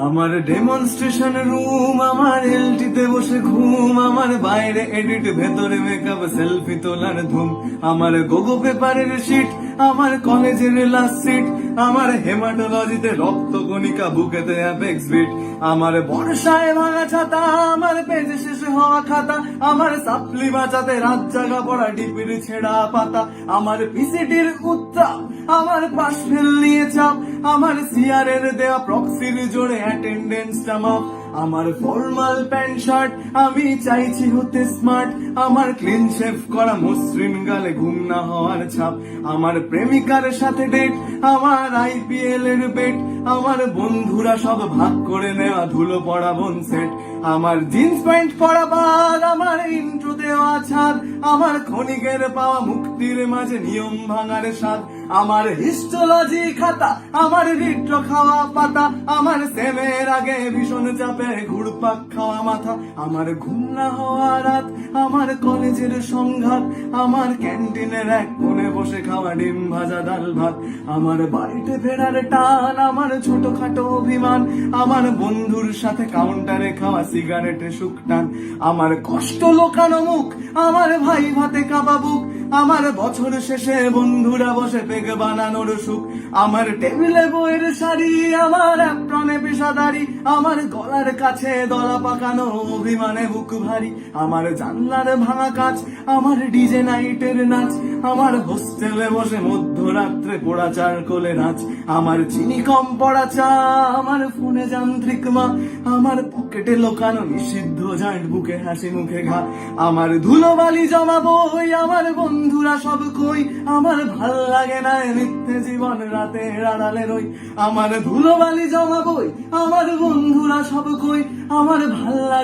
আমার demonstration room, আমার এলটিতে বসে ঘুম, আমার বাইরে এডিট, ভেতরে মেকআপ, সেলফি তোলার ধুম, আমার গোগো পেপারের শিট, আমার কলেজের লাস্ট সিট, আমার হেমাটোলজিতে রক্ত কণিকা, বুকেতে অ্যাপেক্স বিট, আমার বর্ষায় ভাঙা ছাতা, আমার পেজে শেষ হওয়া খাতা, আমার সাপ্লি বাঁচাতে রাত জাগা পড়া ডিপির ছেঁড়া পাতা, আমার পিসিটির উত্তাপ, আমার পাশ ফেল নিয়ে চাপ, আমার সিআরের দেয়া প্রক্সির জোরে অ্যাটেন্ডেন্সটা মাপ, আমার ফর্মাল প্যান্ট শার্ট, আমি চাইছি হতে স্মার্ট, আমার ক্লিন শেভ করা মসৃণ গালে ঘুম না হওয়ার ছাপ, আমার প্রেমিকার সাথে ডেট, আমার আইপিএল এর বেট, আমার বন্ধুরা সব ভাগ করে নেওয়া ধুলো পড়া বোন সেট, আমার জিন্স প্যান্ট পরা বাদ, আমার ইন্ট্রো দেওয়া ছাদ, আমার ক্ষণিকের পাওয়া মুক্তির মাঝে নিয়ম ভাঙার স্বাদ, আমার হিস্টোলজি খাতা, আমার রিট্রো খাওয়া পাতা, আমার সেমের আগে ভীষণ চাপে ঘুরপাক খাওয়া মাথা, আমার ঘুম না হওয়া রাত, আমার কলেজের সংঘাত, আমার ক্যান্টিনের এক কোণে বসে খাওয়া ডিম ভাজা ডাল ভাত, আমার বাড়িতে ফেরার টান, আমার ছোটখাটো অভিমান, আমার বন্ধুর সাথে কাউন্টারে খাওয়া সিগারেটে সুখ টান, আমার কষ্ট লোকানো মুখ, আমার ভাই ভাতে কাঁপা বুক, আমার বছর শেষে বন্ধুরা বসে পেগ বানানোর সুখ, আমার টেবিলে বইয়ের শাড়ি, আমার অ্যাপ্রনে পেশাদারি, আমার গলার কাছে দলা পাকানো অভিমানে বুক ভারী, আমার জানলার ভাঙা কাচ, আমার ডিজে নাইটের নাচ, আমার হোস্টেলে বসে মধ্যরাত্রে পোড়া চারকোলে নাচ, আমার চিনি কম পড়া চা, আমার ফোনে যান্ত্রিক মা, আমার পকেটে লোকানো নিষিদ্ধ জয়েন্ট, বুকে হাসি মুখে ঘা, আমার ধুলোবালি জমা বই, আমার বন্ধুরা সব কই, আমার ভাল লাগে না এ মিথ্যে জীবন, রাতের আড়ালে রই, আমার ধুলোবালি জমা বই, আমার বন্ধুরা সব কই, আমার ভাল লাগে